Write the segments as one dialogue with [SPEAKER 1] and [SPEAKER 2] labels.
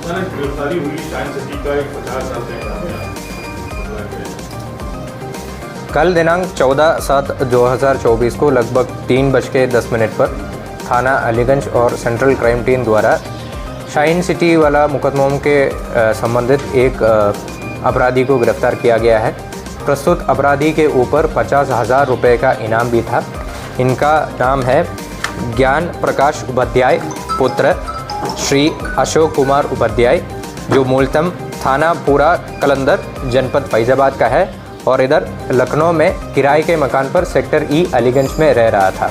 [SPEAKER 1] गिरफ्तारी हुई science city का एक 50 साल का
[SPEAKER 2] कल दिनांक 14/7/2024 को लगभग 3:10 पर थाना अलीगंज और सेंट्रल क्राइम टीम द्वारा शाइन सिटी वाला मुकदमों के संबंधित एक अपराधी को गिरफ्तार किया गया है। प्रस्तुत अपराधी के ऊपर 50,000 रुपये का इनाम भी था। इनका नाम है ज्ञान प्रकाश उपाध्याय पुत्र श्री अशोक कुमार उपाध्याय, जो मूलतः थाना पूरा कलंदर जनपद फैजाबाद का है और इधर लखनऊ में किराए के मकान पर सेक्टर ई अलीगंज में रह रहा था।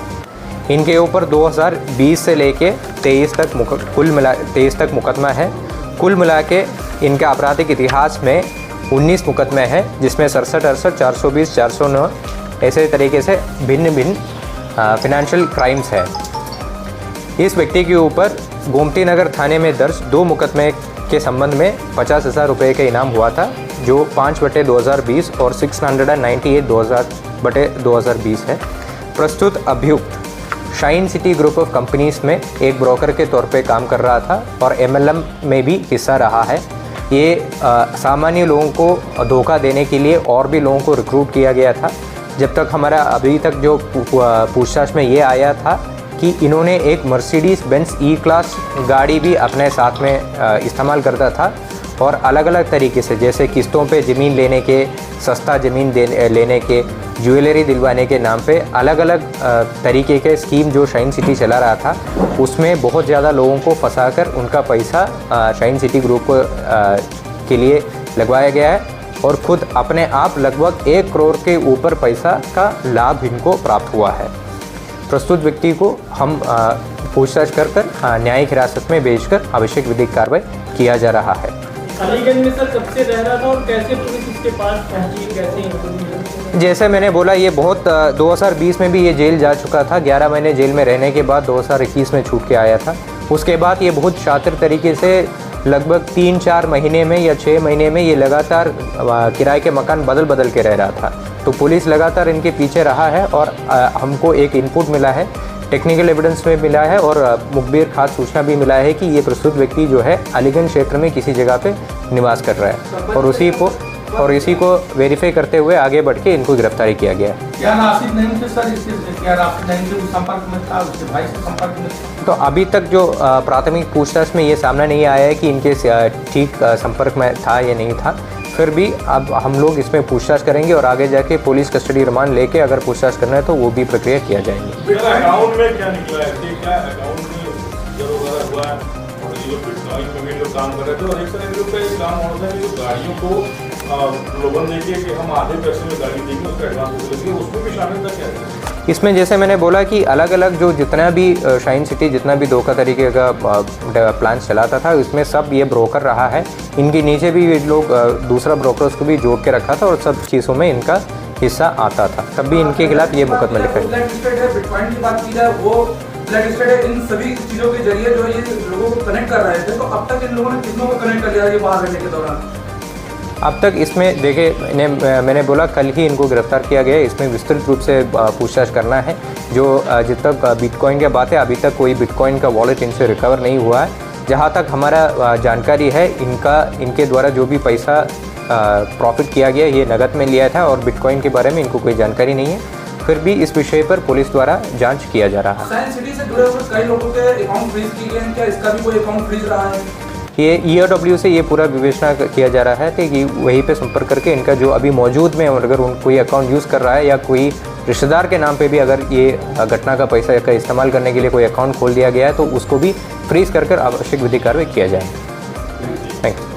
[SPEAKER 2] इनके ऊपर 2020 से लेके 23 तक मुकदमा है। कुल मिला के इनका आपराधिक इतिहास में 19 मुकदमे हैं, जिसमें 67, 68, 420, 409 ऐसे तरीके से भिन्न भिन्न फिनेंशियल क्राइम्स है। इस व्यक्ति के ऊपर गोमती नगर थाने में दर्ज 2 मुकदमे के संबंध में 50,000 रुपये का इनाम हुआ था, जो 5/2020 और 698/2020 है। प्रस्तुत अभियुक्त shine city group of companies में एक ब्रोकर के तौर पे काम कर रहा था और MLM में भी हिस्सा रहा है। ये सामान्य लोगों को धोखा देने के लिए और भी लोगों को रिक्रूट किया गया था। जब तक हमारा अभी तक जो पूछताछ में ये आया था कि इन्होंने एक मर्सिडीज बेंज E-क्लास गाड़ी भी अपने साथ में इस्तेमाल करता था और अलग अलग तरीके से, जैसे किस्तों पे ज़मीन लेने के, सस्ता ज़मीन लेने के, ज्वेलरी दिलवाने के नाम पे अलग अलग तरीके के स्कीम जो शाइन सिटी चला रहा था, उसमें बहुत ज़्यादा लोगों को फंसाकर उनका पैसा शाइन सिटी ग्रुप के लिए लगवाया गया है और खुद अपने आप लगभग 1 करोड़ के ऊपर पैसा का लाभ इनको प्राप्त हुआ है। प्रस्तुत व्यक्ति को हम पूछताछ कर न्यायिक हिरासत में भेजकर आवश्यक विधिक कार्रवाई किया जा रहा है।
[SPEAKER 3] अलीगंज में सर कब से रह रहा था और कैसे पुलिस इसके पास पहुंची, कैसे?
[SPEAKER 2] जैसे मैंने बोला, ये बहुत 2020 में भी ये जेल जा चुका था। 11 महीने जेल में रहने के बाद 2021 में छूट के आया था। उसके बाद ये बहुत शातिर तरीके से लगभग 3-4 महीने में या 6 महीने में ये लगातार किराए के मकान बदल के रह रहा था। तो पुलिस लगातार इनके पीछे रहा है और हमको एक इनपुट मिला है, टेक्निकल एविडेंस में मिला है और मुखबिर खास सूचना भी मिला है कि ये प्रस्तुत व्यक्ति जो है अलीगंज क्षेत्र में किसी जगह पे निवास कर रहा है और इसी को वेरीफाई करते हुए आगे बढ़ के इनको गिरफ्तारी किया गया है।
[SPEAKER 4] क्या राशिद नईम से सर क्या राशिद नईम से संपर्क में था, उसके भाई से संपर्क में था?
[SPEAKER 2] तो अभी तक जो प्राथमिक पूछताछ में ये सामने नहीं आया है कि इनके ठीक संपर्क में था या नहीं था। फिर भी अब हम लोग इसमें पूछताछ करेंगे और आगे जाके पुलिस कस्टडी रिमांड लेके अगर पूछताछ करना है तो वो भी प्रक्रिया किया जाएंगे।
[SPEAKER 1] अकाउंट में क्या निकला है, क्या अकाउंट में जरूर हुआ है और जो बिटकॉइन में लोग काम कर रहे थे और एक तरह के काम हो रहा है जो गाड़ियों को लोगों देखिए कि हम आधे पैसे में गाड़ी देंगे उसका एडवांस देंगे, उसमें भी शामिल था क्या?
[SPEAKER 2] इसमें जैसे मैंने बोला कि अलग अलग जो जितना भी शाइन सिटी जितना भी धोखा तरीके का प्लान चलाता था, उसमें सब ये ब्रोकर रहा है। इनके नीचे भी ये लोग दूसरा ब्रोकर्स को भी जोड़ के रखा था और सब चीज़ों में इनका हिस्सा आता था, तब भी इनके खिलाफ ये मुकदमा लिखा है।
[SPEAKER 4] बिटकॉइन की बात की जाए, वो ब्लैक लिस्टेड है। इन सभी चीज़ों के जरिए जो ये लोगों को कनेक्ट कर रहे थे, तो अब तक इन लोगों ने कितनों को कनेक्ट कर लिया ये बाहर रहने के दौरान?
[SPEAKER 2] अब तक इसमें देखिए, मैंने बोला कल ही इनको गिरफ्तार किया गया है। इसमें विस्तृत रूप से पूछताछ करना है। जो जब तक बिटकॉइन की बात है, अभी तक कोई बिटकॉइन का वॉलेट इनसे रिकवर नहीं हुआ है। जहाँ तक हमारा जानकारी है, इनके द्वारा जो भी पैसा प्रॉफिट किया गया ये नगद में लिया था और बिटकॉइन के बारे में इनको कोई जानकारी नहीं है। फिर भी इस विषय पर पुलिस द्वारा जांच किया जा रहा है।
[SPEAKER 4] साइंस सिटी से जुड़े हुए कई लोगों के अकाउंट फ्रीज किए गए हैं, क्या इसका भी कोई अकाउंट फ्रीज रहा है?
[SPEAKER 2] ये EOW से ये पूरा विवेचना किया जा रहा है कि वहीं पे संपर्क करके इनका जो अभी मौजूद में अगर कोई अकाउंट यूज़ कर रहा है या कोई रिश्तेदार के नाम पे भी अगर ये घटना का पैसा का इस्तेमाल करने के लिए कोई अकाउंट खोल दिया गया है तो उसको भी फ्रीज कर आवश्यक विधिक कार्रवाई किया जाए। Thank you.